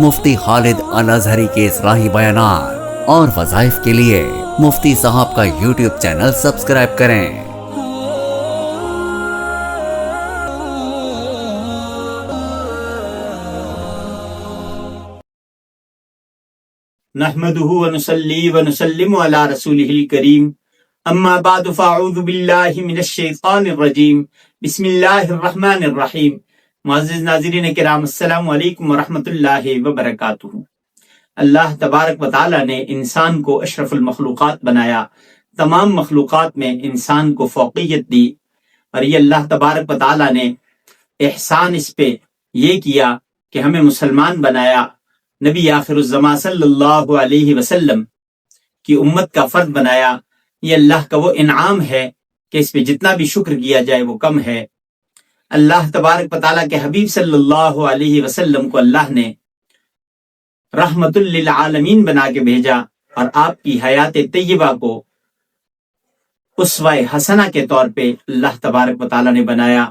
مفتی خالد الازہری کے اصلاحی بیانات اور وظائف کے لیے مفتی صاحب کا یوٹیوب چینل سبسکرائب کریں۔ نحمده ونصلي ونسلم على رسوله الكريم اما بعد فاعوذ باللہ من الشیطان الرجیم بسم اللہ الرحمن الرحیم۔ معزز ناظرین کرام، السلام علیکم ورحمۃ اللہ وبرکاتہ۔ اللہ تبارک و تعالیٰ نے انسان کو اشرف المخلوقات بنایا، تمام مخلوقات میں انسان کو فوقیت دی، اور یہ اللہ تبارک و تعالیٰ نے احسان اس پہ یہ کیا کہ ہمیں مسلمان بنایا، نبی آخر الزمان صلی اللہ علیہ وسلم کی امت کا فرد بنایا۔ یہ اللہ کا وہ انعام ہے کہ اس پہ جتنا بھی شکر کیا جائے وہ کم ہے۔ اللہ تبارک و تعالیٰ کے حبیب صلی اللہ علیہ وسلم کو اللہ نے رحمت للعالمین بنا کے بھیجا، اور آپ کی حیات طیبہ کو اسوہ حسنہ کے طور پہ اللہ تبارک و تعالیٰ نے بنایا۔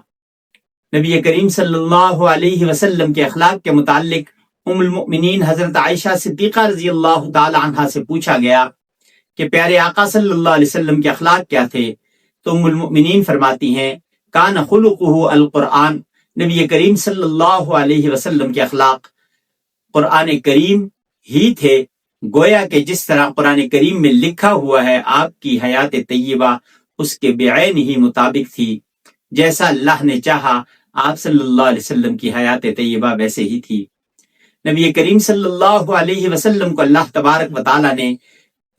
نبی کریم صلی اللہ علیہ وسلم کے اخلاق کے متعلق ام المؤمنین حضرت عائشہ صدیقہ رضی اللہ تعالی عنہا سے پوچھا گیا کہ پیارے آقا صلی اللہ علیہ وسلم کے اخلاق کیا تھے، تو ام المؤمنین فرماتی ہیں کان خلقہ القرآن، نبی کریم صلی اللہ علیہ وسلم کے اخلاق قرآن کریم ہی تھے، گویا کہ جس طرح قرآن کریم میں لکھا ہوا ہے آپ کی حیات طیبہ اس کے بعین ہی مطابق تھی، جیسا اللہ نے چاہا آپ صلی اللہ علیہ وسلم کی حیات طیبہ ویسے ہی تھی۔ نبی کریم صلی اللہ علیہ وسلم کو اللہ تبارک و تعالیٰ نے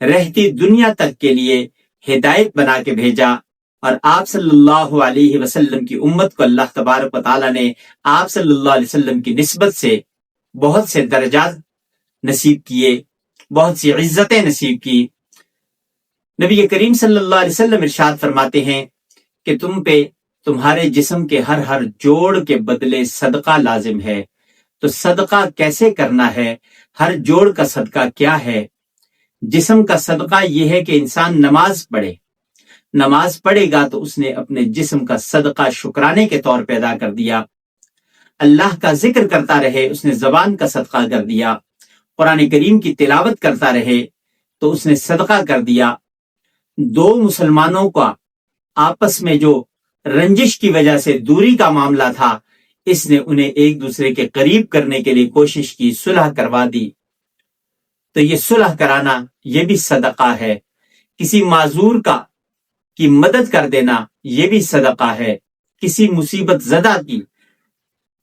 رہتی دنیا تک کے لیے ہدایت بنا کے بھیجا، اور آپ صلی اللہ علیہ وسلم کی امت کو اللہ تبارک و تعالیٰ نے آپ صلی اللہ علیہ وسلم کی نسبت سے بہت سے درجات نصیب کیے، بہت سی عزتیں نصیب کی۔ نبی کریم صلی اللہ علیہ وسلم ارشاد فرماتے ہیں کہ تم پہ تمہارے جسم کے ہر جوڑ کے بدلے صدقہ لازم ہے، تو صدقہ کیسے کرنا ہے، ہر جوڑ کا صدقہ کیا ہے؟ جسم کا صدقہ یہ ہے کہ انسان نماز پڑھے، نماز پڑھے گا تو اس نے اپنے جسم کا صدقہ شکرانے کے طور پہ ادا کر دیا۔ اللہ کا ذکر کرتا رہے، اس نے زبان کا صدقہ کر دیا۔ قرآن کریم کی تلاوت کرتا رہے تو اس نے صدقہ کر دیا۔ دو مسلمانوں کا آپس میں جو رنجش کی وجہ سے دوری کا معاملہ تھا، اس نے انہیں ایک دوسرے کے قریب کرنے کے لیے کوشش کی، صلح کروا دی۔ تو یہ صلح کرانا یہ بھی صدقہ ہے۔ کسی معذور کی مدد کر دینا یہ بھی صدقہ ہے۔ کسی مصیبت زدہ کی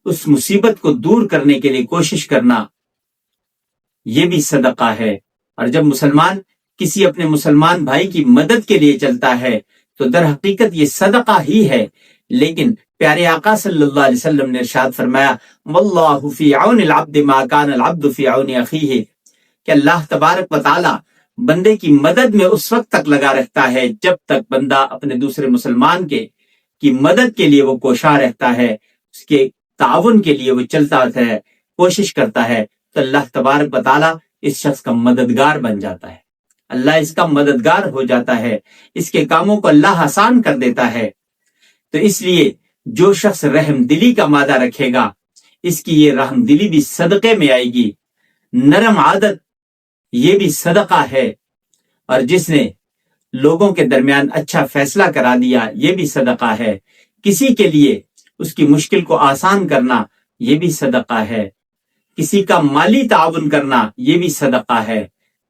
اس مصیبت کو دور کرنے کے لیے کوشش کرنا یہ بھی صدقہ ہے۔ اور جب مسلمان کسی اپنے مسلمان بھائی کی مدد کے لیے چلتا ہے تو در حقیقت یہ صدقہ ہی ہے، لیکن پیارے آقا صلی اللہ علیہ وسلم نے ارشاد فرمایا واللہ فی عون العبد ما کان العبد فی عون اخیہ، کہ اللہ تبارک و تعالی بندے کی مدد میں اس وقت تک لگا رہتا ہے جب تک بندہ اپنے دوسرے مسلمان کی مدد کے لیے وہ کوشاں رہتا ہے، اس کے تعاون کے لیے وہ چلتا ہے، کوشش کرتا ہے، تو اللہ تبارک و تعالی اس شخص کا مددگار بن جاتا ہے، اللہ اس کا مددگار ہو جاتا ہے، اس کے کاموں کو اللہ آسان کر دیتا ہے۔ تو اس لیے جو شخص رحم دلی کا مادہ رکھے گا، اس کی یہ رحم دلی بھی صدقے میں آئے گی۔ نرم عادت یہ بھی صدقہ ہے، اور جس نے لوگوں کے درمیان اچھا فیصلہ کرا دیا یہ بھی صدقہ ہے۔ کسی کے لیے اس کی مشکل کو آسان کرنا یہ بھی صدقہ ہے۔ کسی کا مالی تعاون کرنا یہ بھی صدقہ ہے۔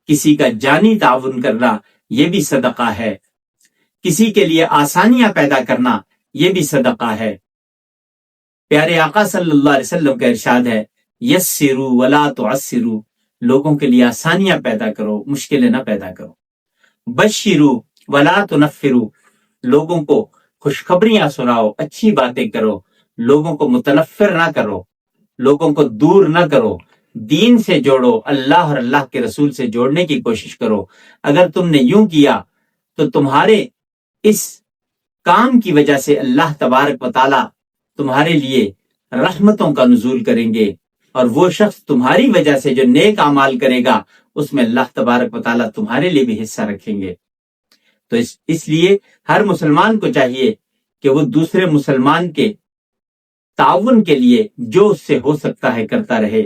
کسی کا جانی تعاون کرنا یہ بھی صدقہ ہے۔ کسی کے لیے آسانیاں پیدا کرنا یہ بھی صدقہ ہے۔ پیارے آقا صلی اللہ علیہ وسلم کا ارشاد ہے یسروا ولا تعسروا، لوگوں کے لیے آسانیاں پیدا کرو، مشکلیں نہ پیدا کرو۔ بشروا ولا تنفروا، لوگوں کو خوشخبریاں سناؤ، اچھی باتیں کرو، لوگوں کو متنفر نہ کرو، لوگوں کو دور نہ کرو، دین سے جوڑو، اللہ اور اللہ کے رسول سے جوڑنے کی کوشش کرو۔ اگر تم نے یوں کیا تو تمہارے اس کام کی وجہ سے اللہ تبارک و تعالی تمہارے لیے رحمتوں کا نزول کریں گے، اور وہ شخص تمہاری وجہ سے جو نیک اعمال کرے گا اس میں اللہ تبارک و تعالی تمہارے لیے بھی حصہ رکھیں گے۔ تو اس لیے ہر مسلمان کو چاہیے کہ وہ دوسرے مسلمان کے تعاون کے لیے جو اس سے ہو سکتا ہے کرتا رہے،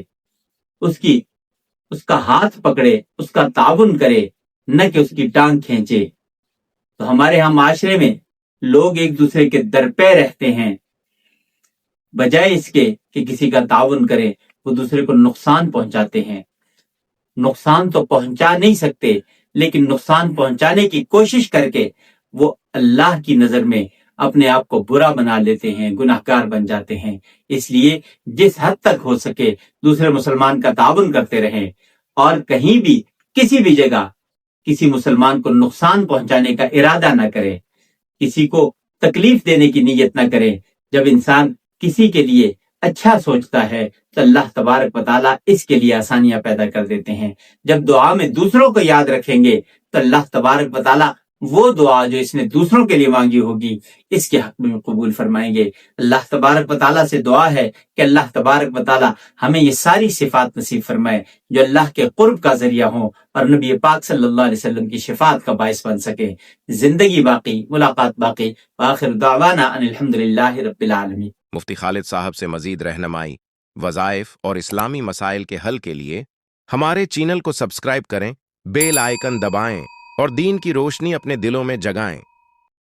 اس کا ہاتھ پکڑے، اس کا تعاون کرے، نہ کہ اس کی ٹانگ کھینچے۔ تو ہمارے ہاں معاشرے میں لوگ ایک دوسرے کے درپے رہتے ہیں، بجائے اس کے کہ کسی کا تعاون کریں وہ دوسرے کو نقصان پہنچاتے ہیں۔ نقصان تو پہنچا نہیں سکتے، لیکن نقصان پہنچانے کی کوشش کر کے وہ اللہ کی نظر میں اپنے آپ کو برا بنا لیتے ہیں، گناہگار بن جاتے ہیں۔ اس لیے جس حد تک ہو سکے دوسرے مسلمان کا تعاون کرتے رہیں، اور کہیں بھی کسی بھی جگہ کسی مسلمان کو نقصان پہنچانے کا ارادہ نہ کرے، کسی کو تکلیف دینے کی نیت نہ کرے۔ جب انسان کسی کے لیے اچھا سوچتا ہے تو اللہ تبارک و تعالیٰ اس کے لیے آسانیاں پیدا کر دیتے ہیں۔ جب دعا میں دوسروں کو یاد رکھیں گے تو اللہ تبارک و تعالیٰ وہ دعا جو اس نے دوسروں کے لیے مانگی ہوگی اس کے حق میں قبول فرمائیں گے۔ اللہ تبارک و تعالیٰ سے دعا ہے کہ اللہ تبارک و تعالیٰ ہمیں یہ ساری صفات نصیب فرمائے جو اللہ کے قرب کا ذریعہ ہوں اور نبی پاک صلی اللہ علیہ وسلم کی شفاعت کا باعث بن سکے۔ زندگی باقی، ملاقات باقی، وآخر دعوانا ان الحمدللہ رب العالمین۔ مفتی خالد صاحب سے مزید رہنمائی، وظائف اور اسلامی مسائل کے حل کے لیے ہمارے چینل کو سبسکرائب کریں، بیل آئیکن دبائیں اور دین کی روشنی اپنے دلوں میں جگائیں۔